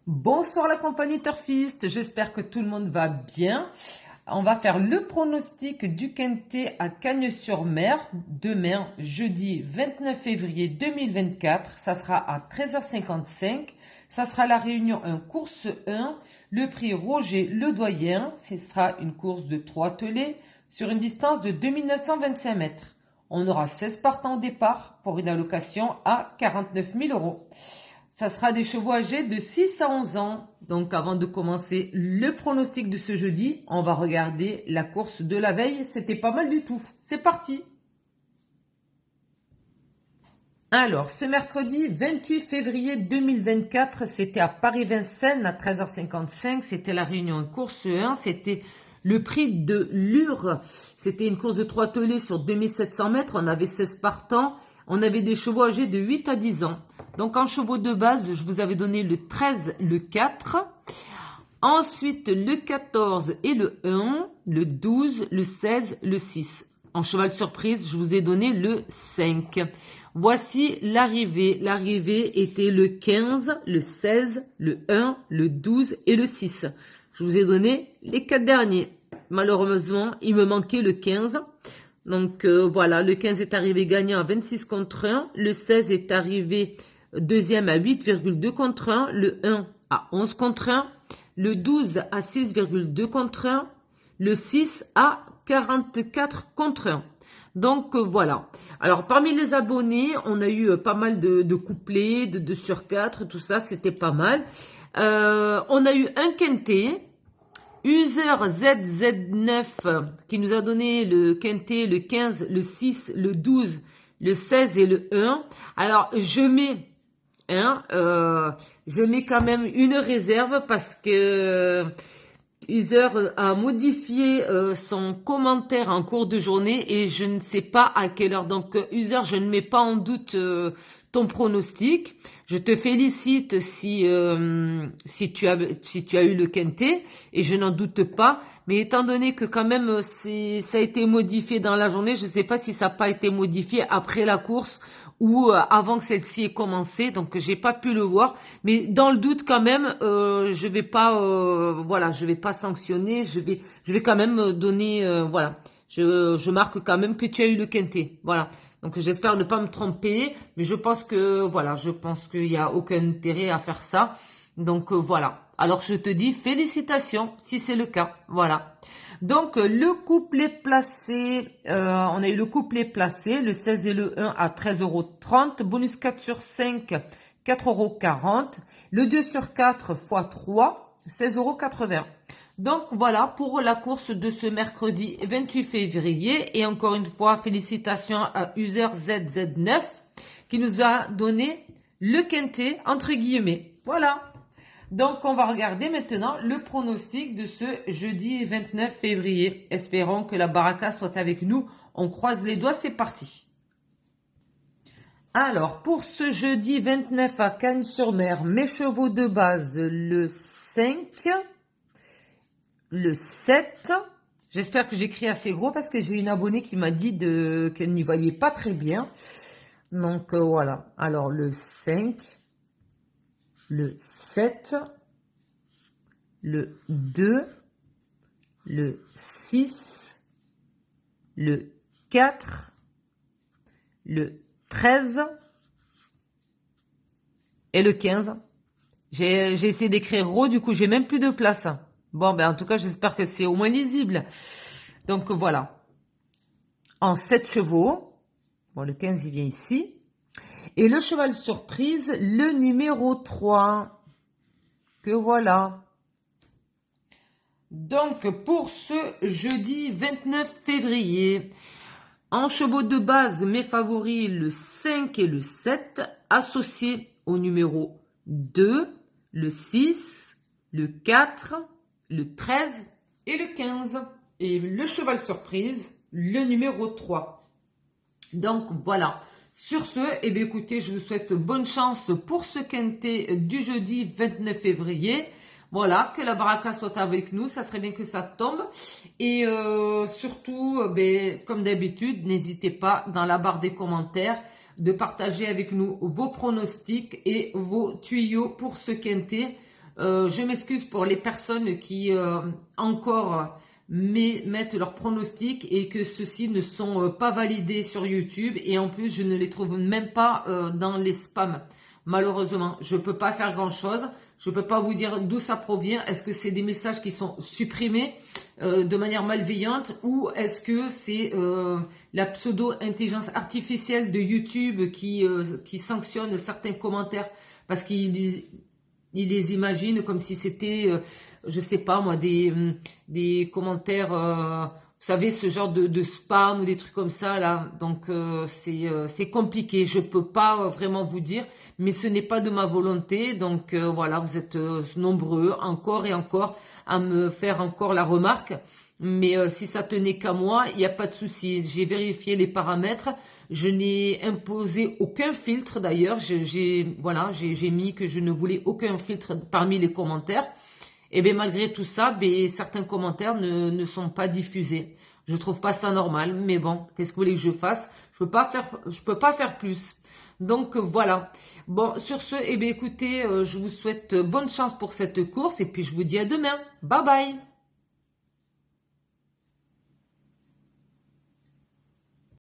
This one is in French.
Bonsoir la compagnie turfiste, j'espère que tout le monde va bien. On va faire le pronostic du Quintet à Cagnes-sur-Mer demain, jeudi 29 février 2024. Ça sera à 13h55. Ça sera la réunion 1, course 1. Le prix Roger Ledoyen, ce sera une course de 3 attelés sur une distance de 2925 mètres. On aura 16 partants au départ pour une allocation à 49 000 euros. Ça sera des chevaux âgés de 6 à 11 ans. Donc avant de commencer le pronostic de ce jeudi, on va regarder la course de la veille. C'était pas mal du tout. C'est parti. Alors, ce mercredi 28 février 2024, c'était à Paris-Vincennes à 13h55. C'était la réunion course 1. C'était le prix de Lure. C'était une course de 3 attelés sur 2700 mètres. On avait 16 partants. On avait des chevaux âgés de 8 à 10 ans. Donc en chevaux de base, je vous avais donné le 13, le 4. Ensuite, le 14 et le 1, le 12, le 16, le 6. En cheval surprise, je vous ai donné le 5. Voici l'arrivée. L'arrivée était le 15, le 16, le 1, le 12 et le 6. Je vous ai donné les 4 derniers. Malheureusement, il me manquait le 15. Donc voilà, le 15 est arrivé gagnant à 26 contre 1. Le 16 est arrivé deuxième à 8,2 contre 1. Le 1 à 11 contre 1. Le 12 à 6,2 contre 1. Le 6 à 44 contre 1. Donc voilà. Alors parmi les abonnés, on a eu pas mal de couplets, de 2 sur 4, tout ça, c'était pas mal. On a eu un quintet. User ZZ9 qui nous a donné le quintet, le 15, le 6, le 12, le 16 et le 1. Alors je mets quand même une réserve parce que User a modifié son commentaire en cours de journée et je ne sais pas à quelle heure. Donc User, je ne mets pas en doute ton pronostic. Je te félicite si tu as eu le quintet et je n'en doute pas. Mais étant donné que quand même ça a été modifié dans la journée, je ne sais pas si ça n'a pas été modifié après la course ou avant que celle-ci ait commencé. Donc j'ai pas pu le voir. Mais dans le doute quand même, je vais pas sanctionner. Je vais quand même donner Je marque quand même que tu as eu le quintet. Voilà. Donc j'espère ne pas me tromper, mais je pense qu'il n'y a aucun intérêt à faire ça. Donc voilà. Alors je te dis félicitations si c'est le cas. Voilà. Donc le couplet placé, on a eu le couplet placé, le 16 et le 1 à 13,30 €, bonus 4 sur 5, 4,40 €, le 2 sur 4 x 3, 16,80 €. Donc voilà pour la course de ce mercredi 28 février. Et encore une fois, félicitations à User ZZ9 qui nous a donné le quintet entre guillemets. Voilà. Donc on va regarder maintenant le pronostic de ce jeudi 29 février. Espérons que la baraka soit avec nous. On croise les doigts, c'est parti. Alors pour ce jeudi 29 à Cagnes-sur-Mer, mes chevaux de base, le 5... le 7, j'espère que j'écris assez gros parce que j'ai une abonnée qui m'a dit qu'elle n'y voyait pas très bien. Donc voilà, alors le 5, le 7, le 2, le 6, le 4, le 13 et le 15. J'ai essayé d'écrire gros, du coup j'ai même plus de place. Bon, ben en tout cas, j'espère que c'est au moins lisible. Donc voilà. En 7 chevaux. Bon, le 15, il vient ici. Et le cheval surprise, le numéro 3. Que voilà. Donc, pour ce jeudi 29 février, en chevaux de base, mes favoris, le 5 et le 7, associés au numéro 2, le 6, le 4, le 13 et le 15. Et le cheval surprise, le numéro 3. Donc voilà. Sur ce, eh bien, écoutez, je vous souhaite bonne chance pour ce quintet du jeudi 29 février. Voilà, que la baraka soit avec nous, ça serait bien que ça tombe. Et surtout, comme d'habitude, n'hésitez pas dans la barre des commentaires de partager avec nous vos pronostics et vos tuyaux pour ce quintet. Je m'excuse pour les personnes qui encore mettent leurs pronostics et que ceux-ci ne sont pas validés sur YouTube. Et en plus, je ne les trouve même pas dans les spams. Malheureusement, je ne peux pas faire grand-chose. Je ne peux pas vous dire d'où ça provient. Est-ce que c'est des messages qui sont supprimés de manière malveillante ou est-ce que c'est la pseudo-intelligence artificielle de YouTube qui sanctionne certains commentaires parce qu'ils les imaginent comme si c'était, je sais pas moi, des commentaires, vous savez, ce genre de spam ou des trucs comme ça là. Donc c'est compliqué. Je peux pas vraiment vous dire, mais ce n'est pas de ma volonté. Donc voilà, vous êtes nombreux encore et encore à me faire encore la remarque. Mais si ça tenait qu'à moi, il n'y a pas de souci. J'ai vérifié les paramètres. Je n'ai imposé aucun filtre d'ailleurs. Voilà, j'ai mis que je ne voulais aucun filtre parmi les commentaires. Et bien malgré tout ça, ben, certains commentaires ne sont pas diffusés. Je trouve pas ça normal, mais bon, qu'est-ce que vous voulez que je fasse? Je peux pas faire plus. Donc voilà. Bon, sur ce, eh bien écoutez, je vous souhaite bonne chance pour cette course et puis je vous dis à demain. Bye bye.